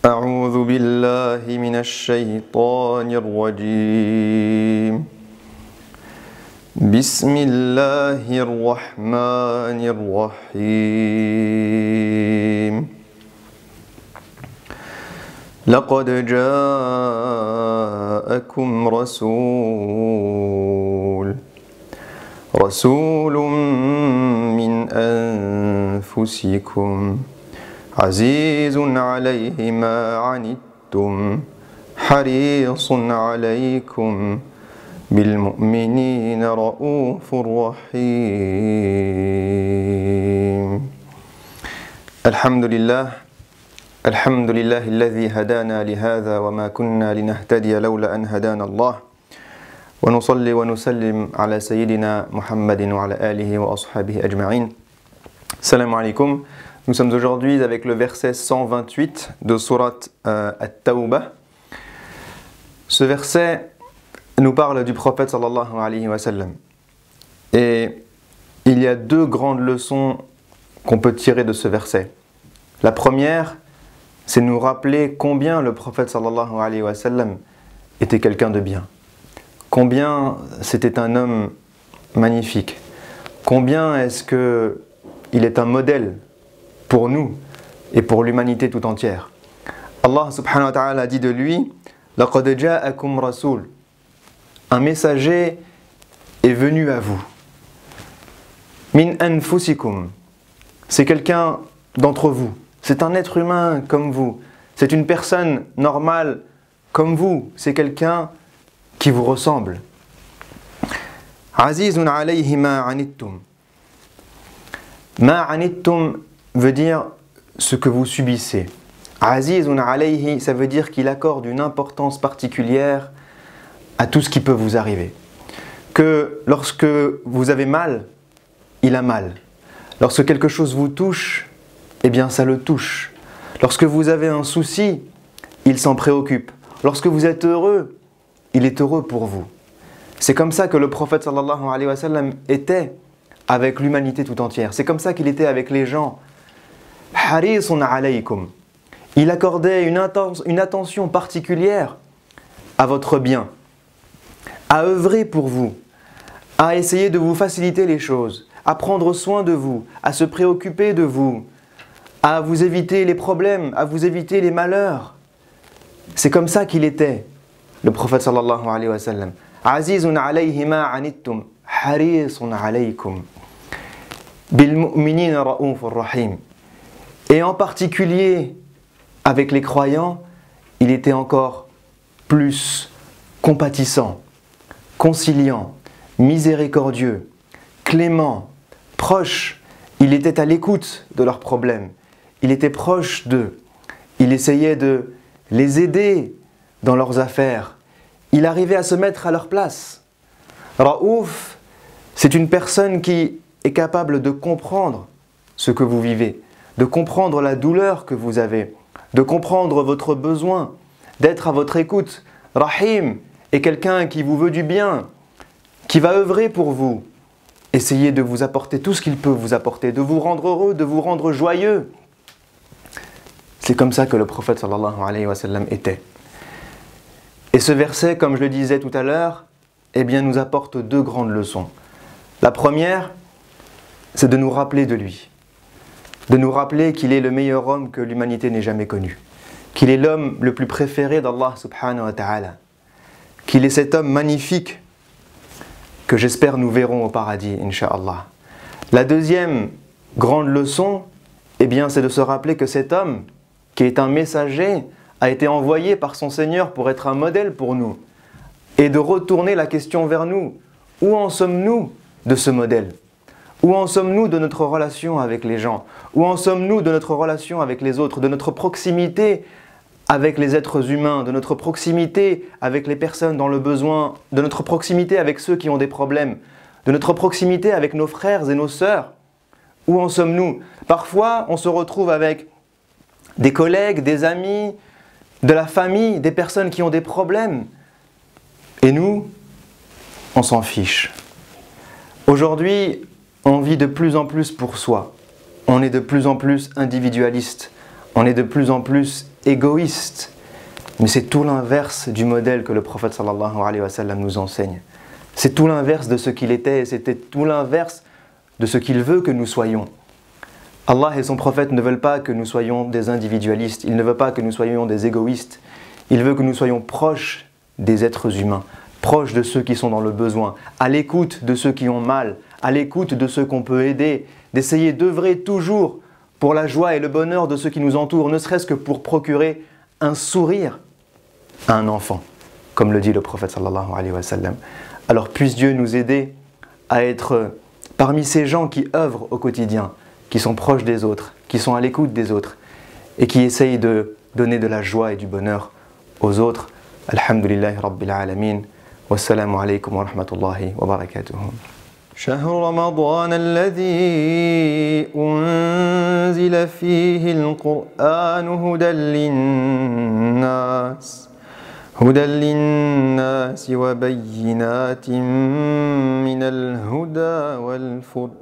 أعوذ بالله من الشيطان الرجيم بسم الله الرحمن الرحيم لقد جاءكم رسول من أنفسكم عزيز عليه ما عنتم حريص عليكم بالمؤمنين رؤوف رحيم الحمد لله الذي هدانا لهذا وما كنا لنهتدي لولا أن هدانا الله ونصلي ونسلم على سيدنا محمد وعلى آله وأصحابه أجمعين. Salam alaikum. Nous sommes aujourd'hui avec le verset 128 de Sourate At-Tawbah. Ce verset nous parle du prophète sallallahu alayhi wa sallam. Et il y a deux grandes leçons qu'on peut tirer de ce verset. La première, c'est nous rappeler combien le prophète sallallahu alayhi wa sallam était quelqu'un de bien. Combien c'était un homme magnifique. Combien est-ce qu'il est un modèle pour nous et pour l'humanité tout entière. Allah subhanahu wa ta'ala a dit de lui لَقَدْ جَاءَكُمْ رَسُولٌ. Un messager est venu à vous. مِنْ أَنفُسِكُمْ. C'est quelqu'un d'entre vous. C'est un être humain comme vous. C'est une personne normale comme vous. C'est quelqu'un qui vous ressemble. عَزِيزٌ عَلَيْهِ مَا عَنِتُّمْ. مَا عَنِتُّمْ veut dire ce que vous subissez. Azizun alayhi, ça veut dire qu'il accorde une importance particulière à tout ce qui peut vous arriver. Que lorsque vous avez mal, il a mal. Lorsque quelque chose vous touche, eh bien ça le touche. Lorsque vous avez un souci, il s'en préoccupe. Lorsque vous êtes heureux, il est heureux pour vous. C'est comme ça que le prophète sallallahu alayhi wa sallam était avec l'humanité tout entière. C'est comme ça qu'il était avec les gens. Harisun alaykum. Il accordait une attention particulière à votre bien, à œuvrer pour vous, à essayer de vous faciliter les choses, à prendre soin de vous, à se préoccuper de vous, à vous éviter les problèmes, à vous éviter les malheurs. C'est comme ça qu'il était, le prophète sallallahu alayhi wa sallam. Azizun alayhi ma anittum, harisun alaykum. Bil mu'minina ra'ufur rahim. Et en particulier, avec les croyants, il était encore plus compatissant, conciliant, miséricordieux, clément, proche. Il était à l'écoute de leurs problèmes. Il était proche d'eux. Il essayait de les aider dans leurs affaires. Il arrivait à se mettre à leur place. Raouf, c'est une personne qui est capable de comprendre ce que vous vivez, de comprendre la douleur que vous avez, de comprendre votre besoin, d'être à votre écoute. Rahim est quelqu'un qui vous veut du bien, qui va œuvrer pour vous, essayer de vous apporter tout ce qu'il peut vous apporter, de vous rendre heureux, de vous rendre joyeux. C'est comme ça que le prophète sallallahu alayhi wa sallam était. Et ce verset, comme je le disais tout à l'heure, eh bien, nous apporte deux grandes leçons. La première, c'est de nous rappeler de lui. De nous rappeler qu'il est le meilleur homme que l'humanité n'ait jamais connu. Qu'il est l'homme le plus préféré d'Allah subhanahu wa ta'ala. Qu'il est cet homme magnifique que j'espère nous verrons au paradis, incha'Allah. La deuxième grande leçon, eh bien, c'est de se rappeler que cet homme, qui est un messager, a été envoyé par son Seigneur pour être un modèle pour nous. Et de retourner la question vers nous. Où en sommes-nous de ce modèle ? Où en sommes-nous de notre relation avec les gens? Où en sommes-nous de notre relation avec les autres? De notre proximité avec les êtres humains? De notre proximité avec les personnes dans le besoin? De notre proximité avec ceux qui ont des problèmes? De notre proximité avec nos frères et nos sœurs? Où en sommes-nous? Parfois, on se retrouve avec des collègues, des amis, de la famille, des personnes qui ont des problèmes. Et nous, on s'en fiche. Aujourd'hui, on vit de plus en plus pour soi. On est de plus en plus individualiste. On est de plus en plus égoïste. Mais c'est tout l'inverse du modèle que le prophète sallallahu alayhi wa sallam nous enseigne. C'est tout l'inverse de ce qu'il était et c'était tout l'inverse de ce qu'il veut que nous soyons. Allah et son prophète ne veulent pas que nous soyons des individualistes. Il ne veut pas que nous soyons des égoïstes. Il veut que nous soyons proches des êtres humains, proches de ceux qui sont dans le besoin, à l'écoute de ceux qui ont mal, à l'écoute de ceux qu'on peut aider, d'essayer d'œuvrer toujours pour la joie et le bonheur de ceux qui nous entourent, ne serait-ce que pour procurer un sourire à un enfant, comme le dit le prophète sallallahu alayhi wa sallam. Alors puisse Dieu nous aider à être parmi ces gens qui œuvrent au quotidien, qui sont proches des autres, qui sont à l'écoute des autres et qui essayent de donner de la joie et du bonheur aux autres. Alhamdulillahi Rabbil Alamin. Wassalamu alaykum wa rahmatullahi wa barakatuh. شهر رمضان الذي أنزل فيه القرآن هدى للناس وبينات من الهدى والفرقان